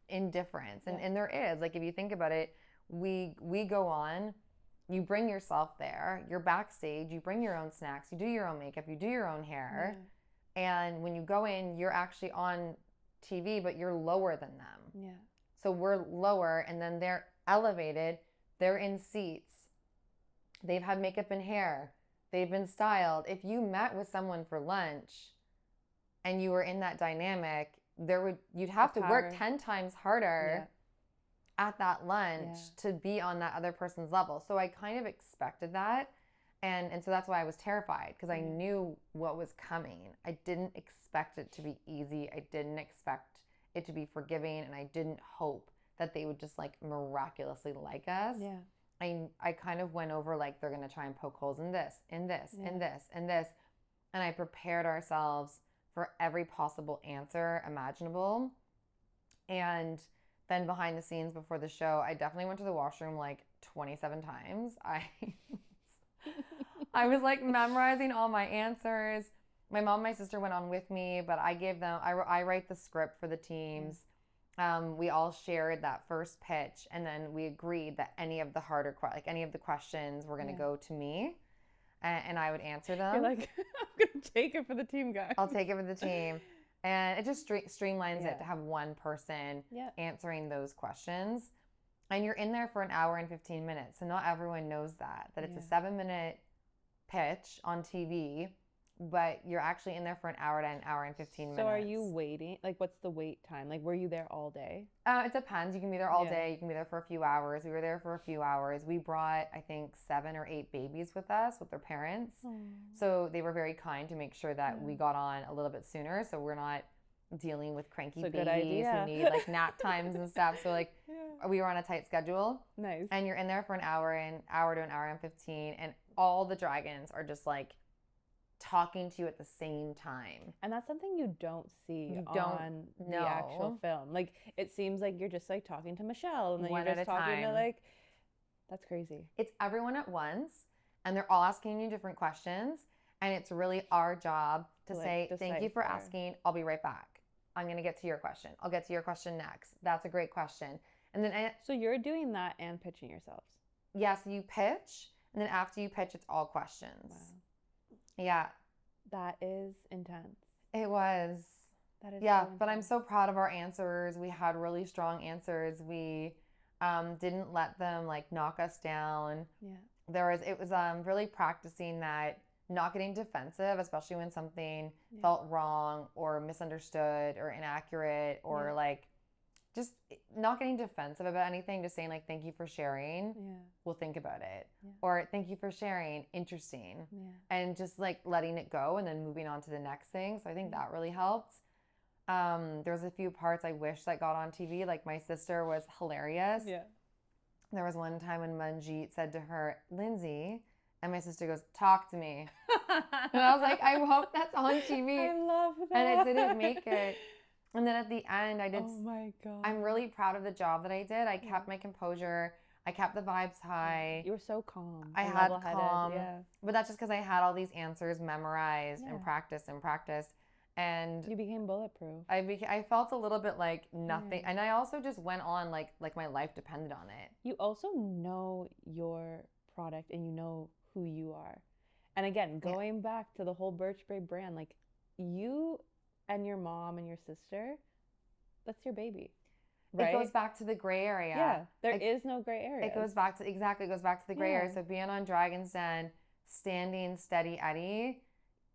indifference. And there is, like, if you think about it, we go on, you bring yourself there, you're backstage, you bring your own snacks, you do your own makeup, you do your own hair. And when you go in, you're actually on TV, but you're lower than them. Yeah. So we're lower, and then they're elevated, they're in seats. They've had makeup and hair. They've been styled. If you met with someone for lunch and you were in that dynamic, you'd have to work 10 times harder at that lunch to be on that other person's level. So I kind of expected that. And so that's why I was terrified, because I knew what was coming. I didn't expect it to be easy. I didn't expect it to be forgiving. And I didn't hope that they would just like miraculously like us. Yeah. I kind of went over like, they're going to try and poke holes in this, in this, in this, in this. And I prepared ourselves for every possible answer imaginable. And then behind the scenes before the show, I definitely went to the washroom like 27 times. I was like memorizing all my answers. My mom and my sister went on with me, but I gave them, I write the script for the teams. We all shared that first pitch, and then we agreed that any of the any of the questions were going to go to me, and I would answer them. You're like, I'm going to take it for the team, guys. I'll take it for the team. And it just streamlines it to have one person answering those questions. And you're in there for an hour and 15 minutes. So not everyone knows that it's a 7-minute pitch on TV, but you're actually in there for an hour to an hour and 15 minutes. So are you waiting? Like, what's the wait time? Like, were you there all day? It depends. You can be there all day. You can be there for a few hours. We were there for a few hours. We brought, I think, 7 or 8 babies with us, with their parents. So they were very kind to make sure that we got on a little bit sooner, so we're not dealing with cranky babies who need like nap times and stuff. So like we were on a tight schedule. Nice. And you're in there for an hour to an hour and 15, and all the dragons are just like talking to you at the same time. And that's something you don't see on the actual film. Like, it seems like you're just like talking to Michelle, and then you're just talking to like, that's crazy. It's everyone at once, and they're all asking you different questions, and it's really our job to say, thank you for asking, I'll be right back. I'm going to get to your question. I'll get to your question next. That's a great question. And then so you're doing that and pitching yourselves. Yes, you pitch, and then after you pitch, it's all questions. Wow. Yeah. That is intense. It was. That is so but I'm so proud of our answers. We had really strong answers. We didn't let them like knock us down. Yeah. It was really practicing that, not getting defensive, especially when something felt wrong or misunderstood or inaccurate, or like just not getting defensive about anything, just saying like, thank you for sharing. We'll think about it. Or thank you for sharing. Interesting. And just like letting it go and then moving on to the next thing. So I think that really helped. There was a few parts I wish that got on TV. Like, my sister was hilarious. There was one time when Manjeet said to her, Lindsay, and my sister goes, talk to me. And I was like, I hope that's on TV. I love that. And it didn't make it. And then at the end, I did. Oh my God. I'm really proud of the job that I did. I kept my composure. I kept the vibes high. You were so calm. I had calm. But that's just because I had all these answers memorized and practiced. And you became bulletproof. I felt a little bit like nothing. And I also just went on like my life depended on it. You also know your product and you know who you are. And again, going back to the whole Birch Babe brand, like you and your mom and your sister, that's your baby. Right? It goes back to the gray area. Yeah, there is no gray area. It goes back to the gray area. So being on Dragon's Den, standing steady Eddie,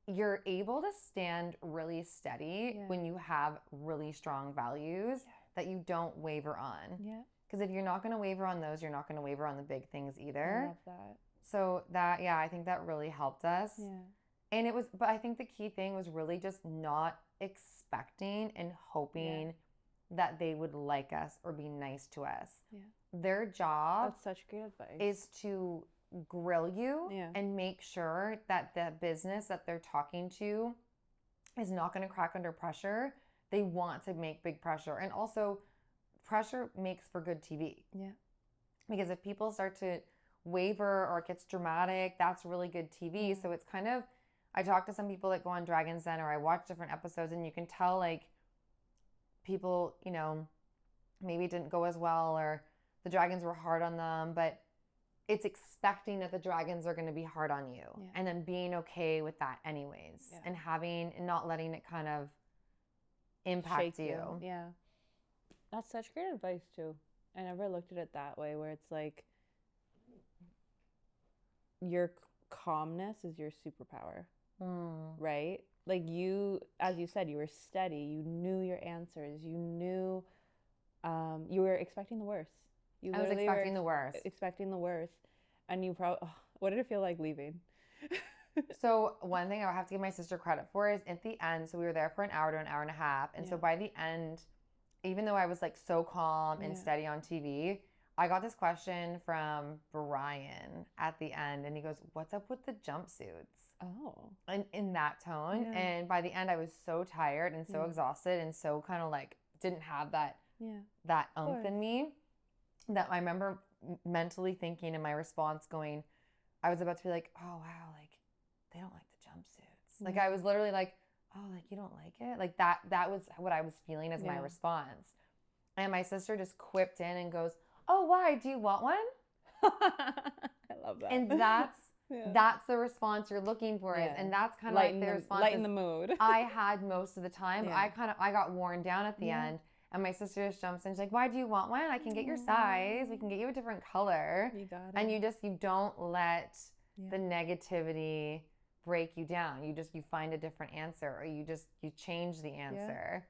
you're able to stand really steady when you have really strong values that you don't waver on. Yeah. Because if you're not going to waver on those, you're not going to waver on the big things either. I love that. So that, I think that really helped us. Yeah. And it was, but I think the key thing was really just not expecting and hoping that they would like us or be nice to us. Yeah. Their job That's such great advice. is to grill you and make sure that the business that they're talking to is not going to crack under pressure. They want to make big pressure. And also, pressure makes for good TV. Yeah. Because if people start to waver or it gets dramatic, that's really good TV. Yeah. So it's kind of, I talk to some people that go on Dragon's Den or I watch different episodes and you can tell like people, you know, maybe it didn't go as well or the dragons were hard on them, but it's expecting that the dragons are going to be hard on you and then being okay with that anyways and having and not letting it kind of impact you. Yeah. That's such great advice too. I never looked at it that way where it's like your calmness is your superpower, right? Like you, as you said, you were steady. You knew your answers. You knew you were expecting the worst. I was expecting the worst. Expecting the worst. And you probably, what did it feel like leaving? So one thing I have to give my sister credit for is at the end, so we were there for an hour to an hour and a half. And so by the end, even though I was like so calm and steady on TV, I got this question from Brian at the end and he goes, "What's up with the jumpsuits?" Oh. And in that tone. Yeah. And by the end, I was so tired and so exhausted and so kind of like didn't have that oomph in me that I remember mentally thinking in my response going, I was about to be like, "Oh, wow, like they don't like the jumpsuits." Like I was literally like, "Oh, like you don't like it?" Like that was what I was feeling as my response. And my sister just quipped in and goes, "Oh, why? Do you want one?" I love that. And that's the response you're looking for. And that's kind of like the response. Lighten the mood. I had most of the time. I got worn down at the end. And my sister just jumps in. She's like, "Why do you want one? I can get your size. We can get you a different color." You got it. And you don't let the negativity break you down. You find a different answer or you change the answer.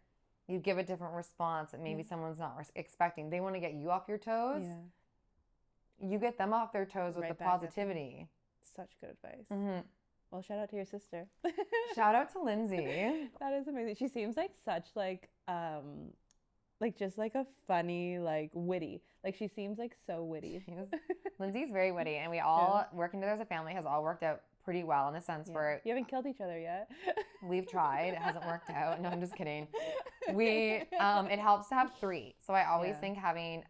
You give a different response that maybe someone's not expecting. They want to get you off your toes. Yeah. You get them off their toes with the positivity. Such good advice. Mm-hmm. Well, shout out to your sister. Shout out to Lindsay. That is amazing. She seems like such like just like a funny, like witty. Like she seems like so witty. Lindsay's very witty, and we all working together as a family has all worked out pretty well in the sense where you haven't killed each other yet. We've tried. It hasn't worked out. No, I'm just kidding. It helps to have 3. So I always think having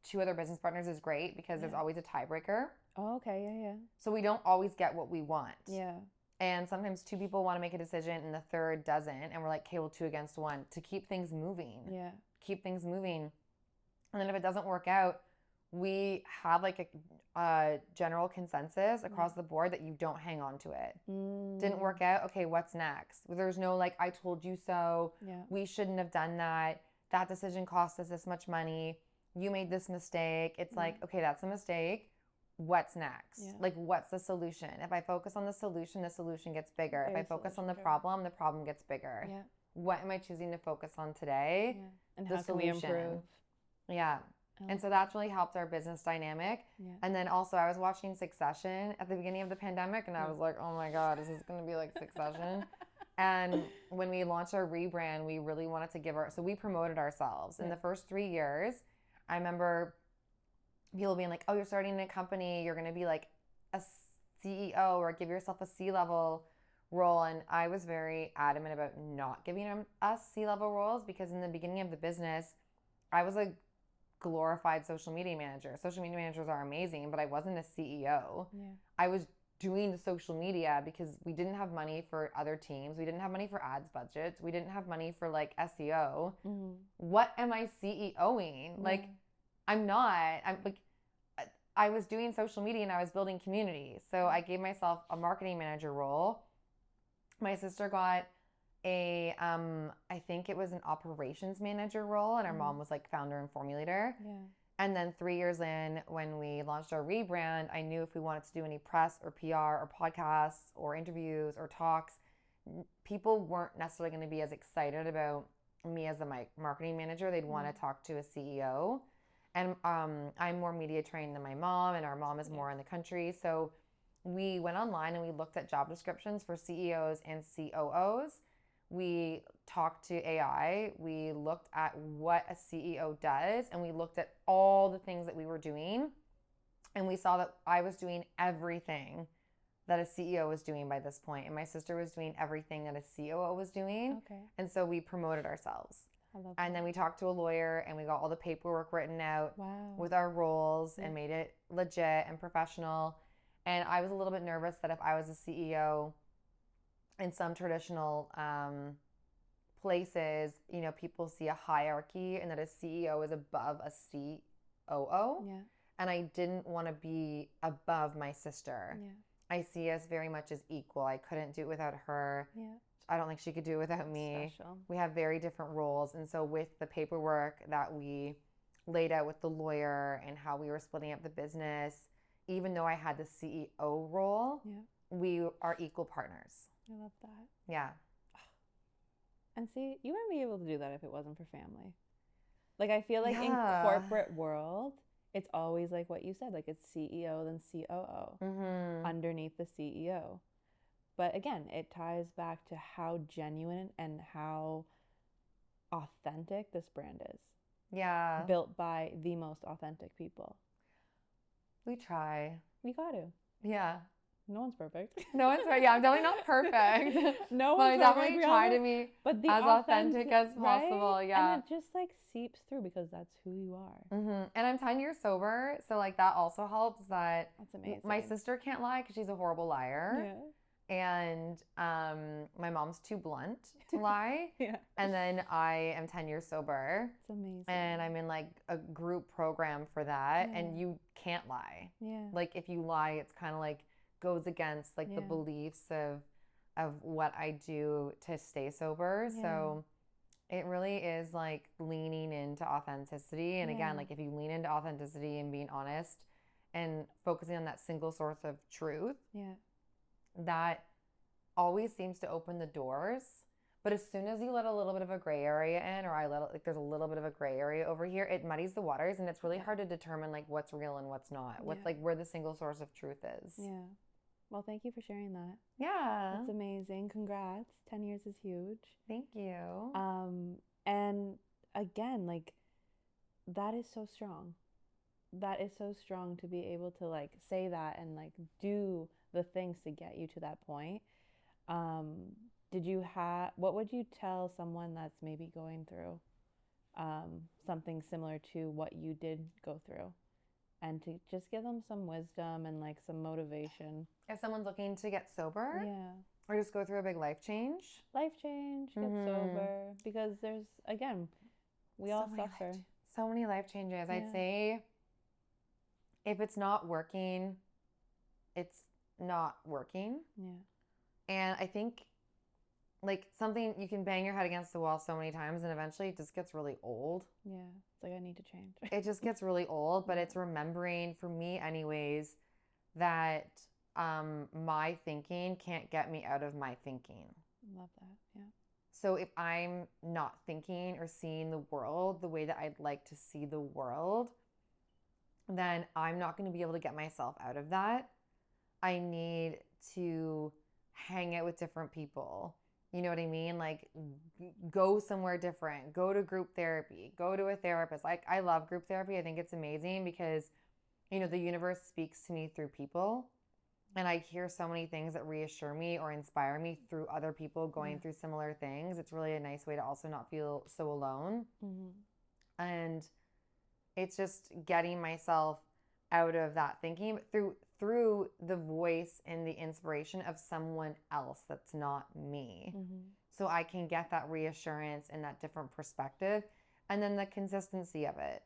2 other business partners is great because there's always a tiebreaker. Oh, okay. Yeah. So we don't always get what we want. Yeah. And sometimes 2 people want to make a decision and the third doesn't. And we're like, okay, well, 2 against 1 to keep things moving. Yeah. Keep things moving. And then if it doesn't work out, we have like a general consensus across the board that you don't hang on to it. Didn't work out. Okay, what's next? There's no like, I told you so. Yeah. We shouldn't have done that. That decision cost us this much money. You made this mistake. It's like, okay, that's a mistake. What's next? Yeah. Like, what's the solution? If I focus on the solution gets bigger. If I focus on the problem gets bigger. Yeah. What am I choosing to focus on today? Yeah. And how can we improve? Yeah. And so that's really helped our business dynamic. Yeah. And then also I was watching Succession at the beginning of the pandemic and I was like, oh my God, is this going to be like Succession? And when we launched our rebrand, we really wanted to so we promoted ourselves. In the first 3 years, I remember people being like, oh, you're starting a company, you're going to be like a CEO or give yourself a C-level role. And I was very adamant about not giving us C-level roles because in the beginning of the business, I was a glorified social media manager. Social media managers are amazing, but I wasn't a CEO. Yeah. I was doing the social media because we didn't have money for other teams. We didn't have money for ads budgets. We didn't have money for like SEO. What am I CEOing? Like, I'm not. I'm like, I was doing social media and I was building communities. So I gave myself a marketing manager role. My sister got a, I think it was an operations manager role, and our mom was like founder and formulator. Yeah. And then 3 years in, when we launched our rebrand, I knew if we wanted to do any press or PR or podcasts or interviews or talks, people weren't necessarily going to be as excited about me as a marketing manager. They'd want to talk to a CEO. And I'm more media trained than my mom, and our mom is more in the country. So we went online and we looked at job descriptions for CEOs and COOs. We talked to AI. We looked at what a CEO does, and we looked at all the things that we were doing. And we saw that I was doing everything that a CEO was doing by this point, and my sister was doing everything that a COO was doing. Okay. And so we promoted ourselves. I love that. And then we talked to a lawyer, and we got all the paperwork written out with our roles and made it legit and professional. And I was a little bit nervous that if I was a CEO in some traditional places, you know, people see a hierarchy and that a CEO is above a COO. Yeah. And I didn't want to be above my sister. Yeah. I see us very much as equal. I couldn't do it without her. Yeah. I don't think she could do it without me. Special. We have very different roles. And so with the paperwork that we laid out with the lawyer and how we were splitting up the business, even though I had the CEO role, we are equal partners. I love that. Yeah. And see, you wouldn't be able to do that if it wasn't for family. Like, I feel like in corporate world, it's always like what you said, like it's CEO, then COO underneath the CEO. But again, it ties back to how genuine and how authentic this brand is. Yeah. Built by the most authentic people. We try. You got to. Yeah. No one's perfect. No one's perfect. Yeah, I'm definitely not perfect. No but one's I definitely try to be as authentic as possible. Right? Yeah. And it just like seeps through because that's who you are. And I'm 10 years sober. So like that also helps that that's amazing. My sister can't lie because she's a horrible liar. Yeah. And my mom's too blunt to lie. And then I am 10 years sober. It's amazing. And I'm in like a group program for that. And you can't lie. Yeah. Like if you lie, it's kind of like goes against like the beliefs of what I do to stay sober. So it really is like leaning into authenticity. And again, like if you lean into authenticity and being honest and focusing on that single source of truth, that always seems to open the doors. But as soon as you let a little bit of a gray area in, or I let like there's a little bit of a gray area over here, it muddies the waters, and it's really hard to determine like what's real and what's not. What's like where the single source of truth is. Yeah. Well, thank you for sharing that. Yeah. That's amazing. Congrats. 10 years is huge. Thank you. And again, like that is so strong. That is so strong to be able to like say that and like do the things to get you to that point. What would you tell someone that's maybe going through something similar to what you did go through, and to just give them some wisdom and like some motivation? If someone's looking to get sober, or just go through a big life change, get sober, because there's, again, we all suffer. So many life changes. I'd say if it's not working, it's not working. And I think like something, you can bang your head against the wall so many times and eventually it just gets really old. It's like I need to change. It just gets really old, but it's remembering, for me anyways, that my thinking can't get me out of my thinking. Love that. So if I'm not thinking or seeing the world the way that I'd like to see the world, then I'm not going to be able to get myself out of that. I need to hang out with different people. You know what I mean? Like go somewhere different, go to group therapy, go to a therapist. Like I love group therapy. I think it's amazing because, you know, the universe speaks to me through people. And I hear so many things that reassure me or inspire me through other people going through similar things. It's really a nice way to also not feel so alone. And it's just getting myself out of that thinking, but through the voice and the inspiration of someone else that's not me. So I can get that reassurance and that different perspective, and then the consistency of it.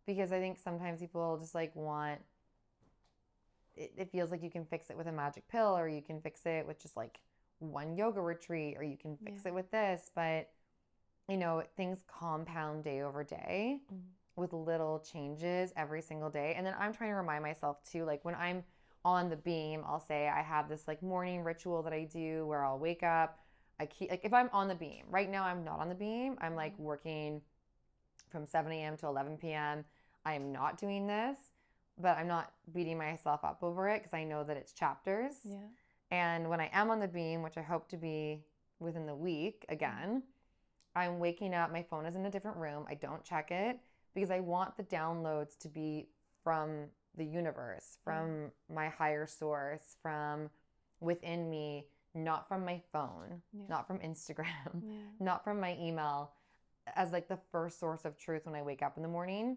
Because I think sometimes people just like want, it feels like you can fix it with a magic pill, or you can fix it with just like one yoga retreat, or you can fix it with this. But, you know, things compound day over day with little changes every single day. And then I'm trying to remind myself too, like when I'm on the beam, I'll say I have this like morning ritual that I do where I'll wake up. I keep, like if I'm on the beam, right now I'm not on the beam. I'm like working from 7 a.m. to 11 p.m. I am not doing this, but I'm not beating myself up over it because I know that it's chapters. Yeah. And when I am on the beam, which I hope to be within the week again, I'm waking up. My phone is in a different room. I don't check it because I want the downloads to be from the universe, from my higher source, from within me, not from my phone, not from Instagram, not from my email, as like the first source of truth when I wake up in the morning.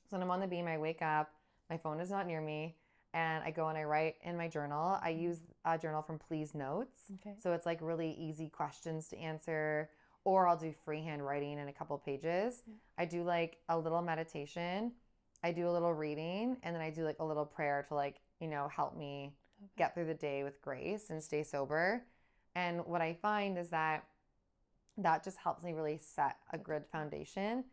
So when I'm on the beam, I wake up, my phone is not near me, and I go and I write in my journal. I use a journal from Please Notes. So it's like really easy questions to answer, or I'll do freehand writing in a couple pages. I do like a little meditation. I do a little reading, and then I do like a little prayer to like, you know, help me get through the day with grace and stay sober. And what I find is that just helps me really set a good foundation.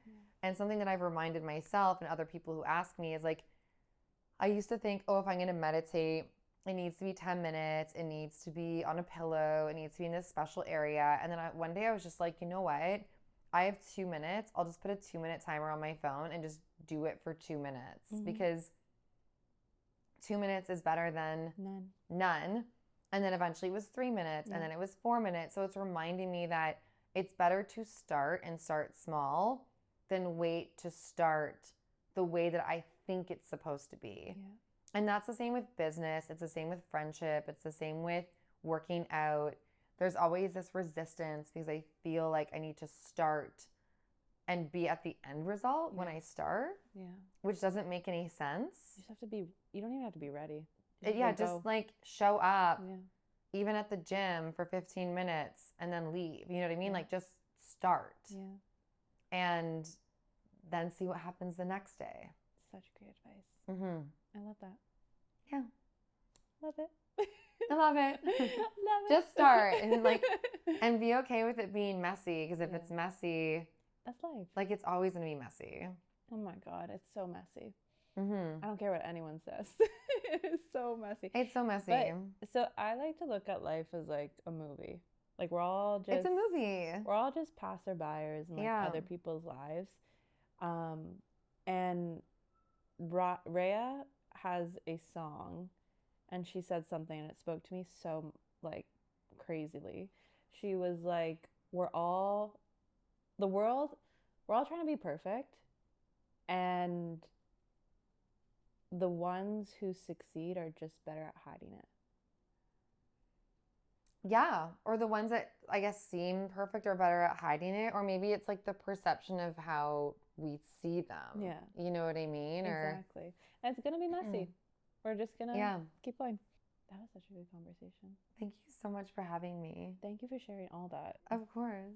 And something that I've reminded myself and other people who ask me is like, I used to think, oh, if I'm going to meditate, it needs to be 10 minutes. It needs to be on a pillow. It needs to be in this special area. And then one day I was just like, you know what? I have 2 minutes. I'll just put a 2-minute timer on my phone and just do it for 2 minutes because 2 minutes is better than none. And then eventually it was 3 minutes and then it was 4 minutes. So it's reminding me that it's better to start small than wait to start the way that I think it's supposed to be. And that's the same with business. It's the same with friendship. It's the same with working out. There's always this resistance because I feel like I need to start and be at the end result when I start, which doesn't make any sense. You just have to be, you don't even have to be ready. Just like show up even at the gym for 15 minutes and then leave. You know what I mean? Like just start. And then see what happens the next day. Such great advice. I love that. Yeah. Love it. I love it. Love it. Just start and like, and be okay with it being messy. Because if it's messy, that's life. Like it's always going to be messy. Oh my God. It's so messy. I don't care what anyone says. It's so messy. It's so messy. But, so I like to look at life as like a movie. Like we're all just, it's a movie. We're all just passerbyers in like other people's lives. And Rhea has a song and she said something and it spoke to me so like crazily. She was like, we're all trying to be perfect, and the ones who succeed are just better at hiding it. Yeah, or the ones that I guess seem perfect are better at hiding it, or maybe it's like the perception of how we see them. Yeah. You know what I mean? Exactly. And it's going to be messy. We're just going to keep going. That was such a good conversation. Thank you so much for having me. Thank you for sharing all that. Of course.